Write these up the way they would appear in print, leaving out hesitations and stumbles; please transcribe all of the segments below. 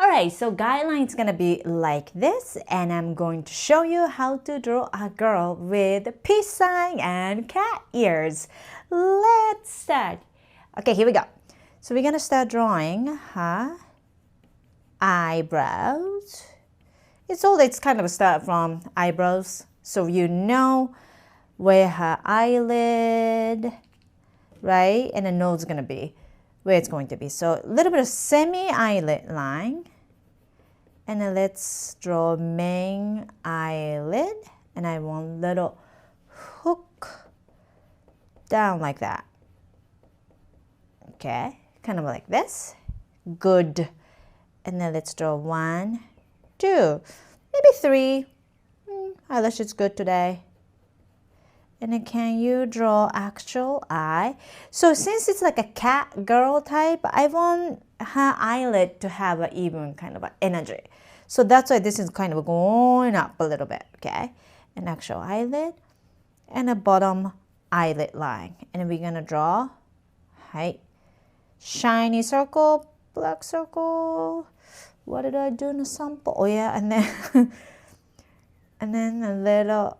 Alright, so guideline is gonna be like this, and I'm going to show you how to draw a girl with peace sign and cat ears. Let's start. Okay, here we go. So we're gonna start drawing her eyebrows. It's kind of a start from eyebrows, so you know where her eyelid, right, and the nose is gonna be, where it's going to be. So a little bit of semi-eyelid line, and then let's draw main eyelid, and I want little hook down like that. Okay, kind of like this. Good. And then let's draw 1, 2, maybe 3. Eyelash is good today. And then can you draw actual eye? So since it's like a cat girl type, I want her eyelid to have an even kind of an energy. So that's why this is kind of going up a little bit, okay? An actual eyelid and a bottom eyelid line. And then we're gonna draw, right, shiny circle, black circle. What did I do in the sample? Oh yeah, and then and then a little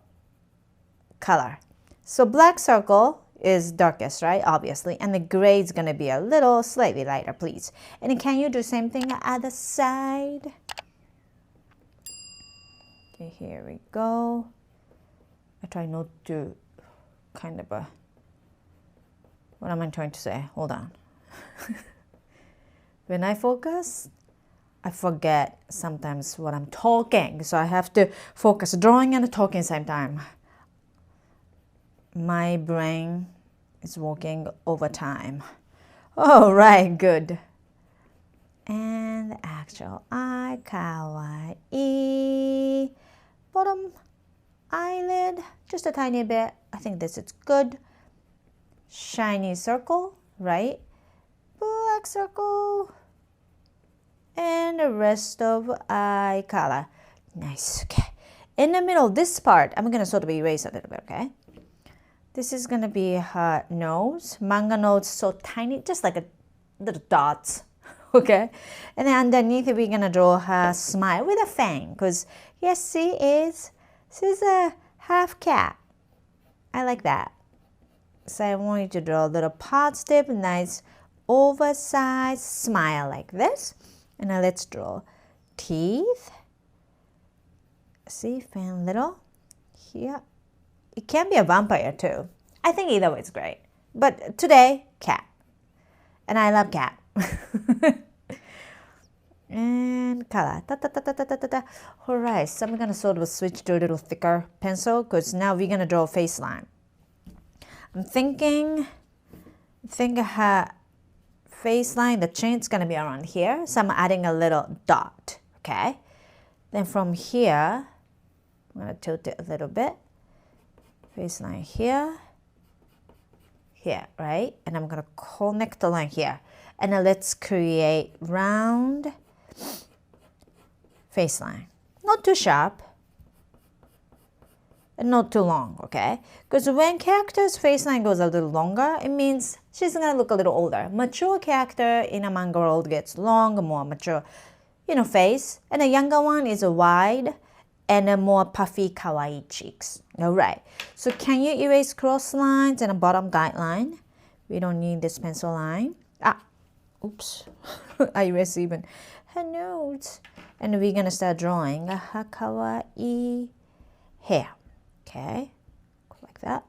color. So black circle is darkest, right? Obviously. And the gray is going to be a little slightly lighter, please. And then can you do the same thing at the other side? Okay, here we go. I try not to kind of what am I trying to say? Hold on. When I focus, I forget sometimes what I'm talking. So I have to focus drawing and talking same time. My brain is working overtime. All right, good. And the actual eye, kawaii. Bottom eyelid, just a tiny bit. I think this is good. Shiny circle, right? Black circle. And the rest of eye color. Nice, okay. In the middle, this part, I'm gonna sort of erase a little bit, okay? This is going to be her nose. Manga nose, so tiny, just like a little dots, okay? And then underneath we're going to draw her smile with a fang, because yes, she's a half cat. I like that. So I want you to draw a little positive, nice, oversized smile like this. And now let's draw teeth. See, fan little here. It can be a vampire too. I think either way is great. But today, cat. And I love cat. And color. Alright, so I'm going to sort of switch to a little thicker pencil because now we're going to draw a face line. I'm thinking her face line, the chin's going to be around here. So I'm adding a little dot. Okay. Then from here, I'm going to tilt it a little bit. Face line here, right? And I'm going to connect the line here. And then let's create round face line. Not too sharp and not too long, okay? Because when character's face line goes a little longer, it means she's going to look a little older. Mature character in a manga world gets long, more mature, face. And the younger one is wide and a more puffy kawaii cheeks. All right, so can you erase cross lines and a bottom guideline? We don't need this pencil line. Oops, I erased even her nose. And we're gonna start drawing her kawaii hair. Okay, like that.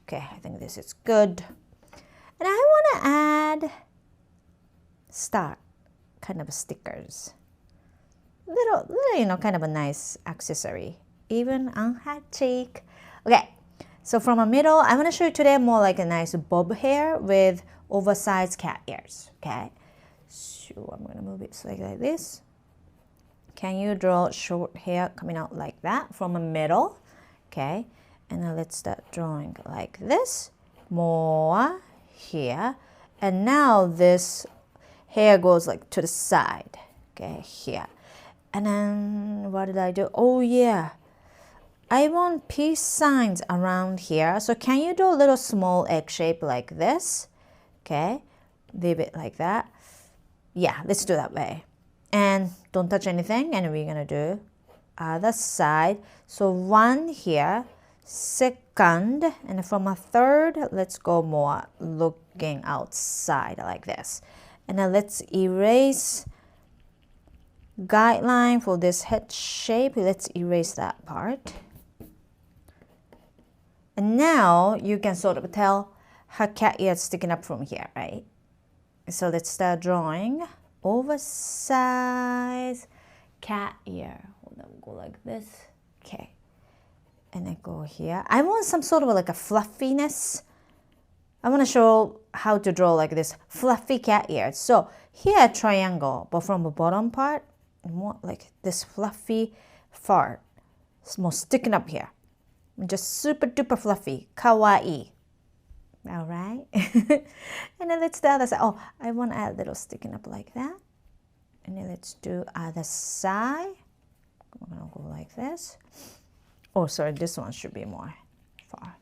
Okay, I think this is good. And I wanna add kind of stickers. Little, kind of a nice accessory, even on her cheek. Okay, so from the middle, I'm gonna show you today more like a nice bob hair with oversized cat ears, okay? So I'm gonna move it like this. Can you draw short hair coming out like that from the middle? Okay, and now let's start drawing like this. More here, and now this hair goes like to the side, okay, here. And then what did I do? Oh yeah, I want peace signs around here. So can you do a little small egg shape like this? Okay, leave it like that. Yeah, let's do that way. And don't touch anything, and we're gonna do other side. So one here, second, and from a third, let's go more looking outside like this. And then let's erase guideline for this head shape. Let's erase that part. And now you can sort of tell her cat ear sticking up from here, right? So let's start drawing oversized cat ear. Hold on, go like this. Okay. And then go here. I want some sort of like a fluffiness. I want to show how to draw like this fluffy cat ear. So here triangle, but from the bottom part, more like this fluffy part. It's more sticking up here. Just super duper fluffy, kawaii. All right. And then let's do the other side. Oh, I want to add a little sticking up like that. And then let's do other side. I'm gonna go like this. Oh, sorry, this one should be more far.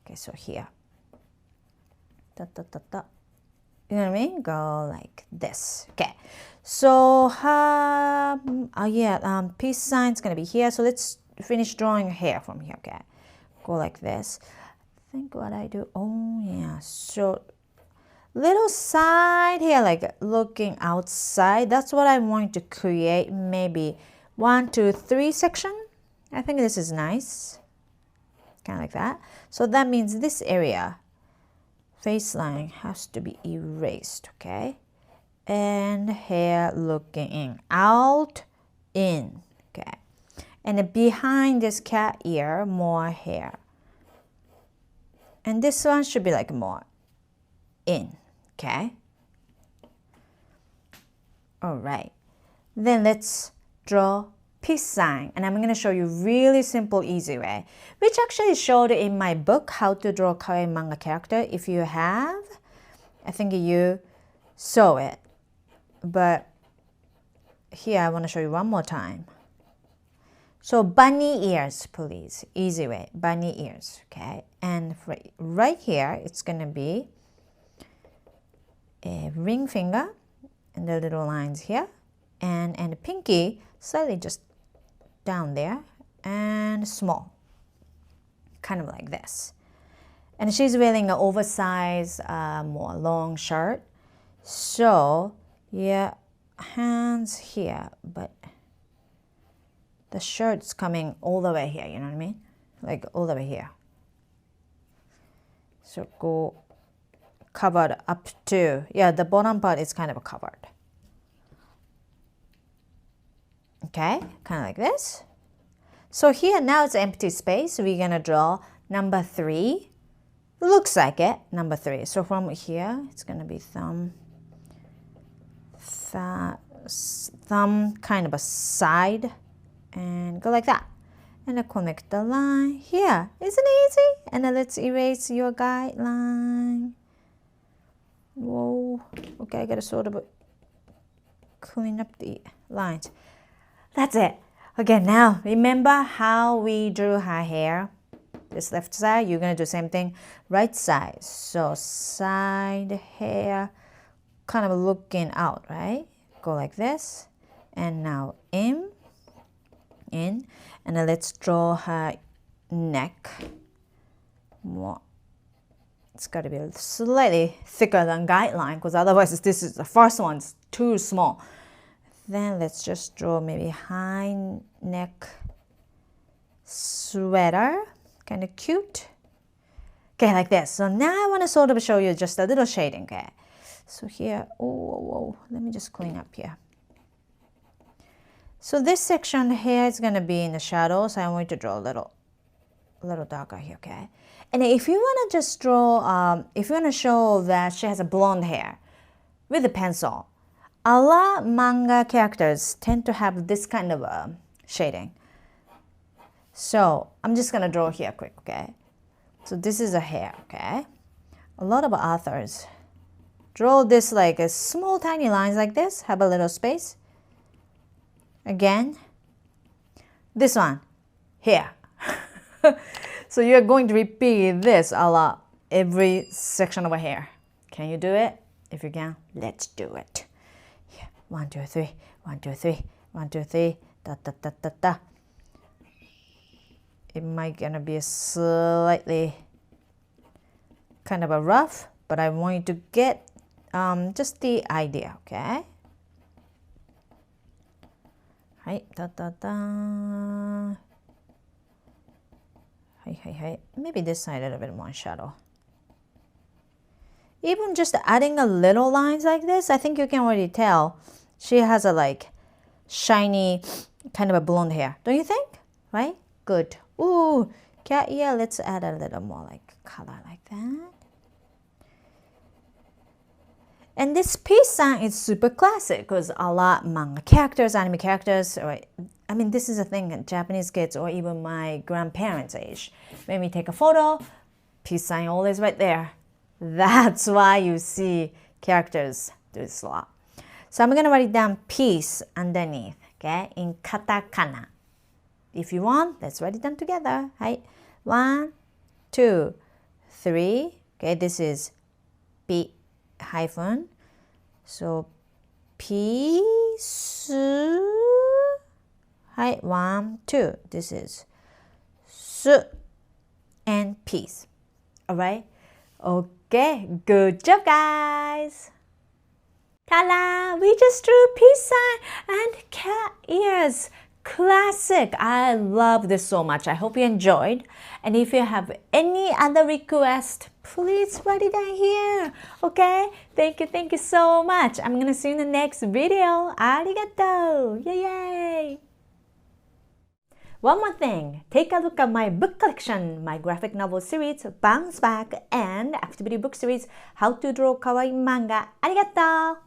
Okay, so here. Da, da, da, da. You know what I mean? Go like this. Okay. So peace sign's gonna be here. So let's finish drawing hair from here. Okay. Go like this. I think what I do. Oh yeah. So little side here, like looking outside. That's what I want to create. Maybe 1, 2, 3 section. I think this is nice. Kind of like that. So that means this area, face line, has to be erased. Okay. And hair looking out, in. Okay. And behind this cat ear, more hair. And this one should be like more in. Okay. All right. Then let's draw peace sign. And I'm going to show you really simple, easy way, which actually showed in my book, How to Draw Kawaii Manga Character. If you have, I think you saw it. But here I want to show you one more time. So bunny ears, please. Easy way, bunny ears, okay? And for right here, it's going to be a ring finger and the little lines here. And the pinky slightly just down there and small. Kind of like this. And she's wearing an oversized, more long shirt. So, yeah, hands here, but the shirt's coming all the way here, you know what I mean? Like all the way here. So go covered up to, yeah, the bottom part is kind of covered. Okay, kind of like this. So here now it's empty space. We're gonna draw number 3. Looks like it, number 3. So from here, it's gonna be thumb, kind of a side, and go like that. And then connect the line here. Isn't it easy? And then let's erase your guideline. Whoa. Okay, I gotta sort of clean up the lines. That's it. Okay, now remember how we drew her hair? This left side, you're gonna do the same thing. Right side. So side hair, kind of looking out, right? Go like this. And now in. And then let's draw her neck. More. It's got to be slightly thicker than guideline, because otherwise this is the first one's too small. Then let's just draw maybe high neck sweater, kind of cute. Okay, like this. So now I want to sort of show you just a little shading. Okay, so here, whoa, let me just clean up here. So this section here is going to be in the shadow, so I'm going to draw a little darker here, okay? And if you want to just draw, if you want to show that she has a blonde hair with a pencil, a lot manga characters tend to have this kind of shading. So I'm just going to draw here quick, okay? So this is a hair, okay? A lot of authors draw this like a small tiny lines like this, have a little space. Again, this one, here. So you're going to repeat this a lot, every section of a hair. Can you do it? If you can, let's do it. Yeah. 1, 2, 3, 1, 2, 3, 1, 2, 3, da, da, da, da, da. It might gonna be a slightly kind of a rough, but I want you to get just the idea, okay? Right, da, da, da. Hey. Maybe this side a little bit more shadow. Even just adding a little lines like this, I think you can already tell she has a like shiny kind of a blonde hair, don't you think? Right? Good. Ooh, cat ear. Let's add a little more like color like that. And this peace sign is super classic because a lot manga characters, anime characters, or I mean, this is a thing Japanese kids or even my grandparents' age. When we take a photo, peace sign always right there. That's why you see characters do this a lot. So I'm going to write down peace underneath, okay, in katakana. If you want, let's write it down together. Right? 1, 2, 3. Okay, this is P hyphen. So peace. Right? 1, 2. This is su and peace. All right? Okay, good job, guys. Ta-da! We just drew peace sign and cat ears. Classic. I love this so much. I hope you enjoyed. And if you have any other request, please write it down here. Okay? Thank you so much. I'm gonna see you in the next video. Arigato! Yay! One more thing, take a look at my book collection, my graphic novel series, Bounce Back, and activity book series, How to Draw Kawaii Manga. Arigato!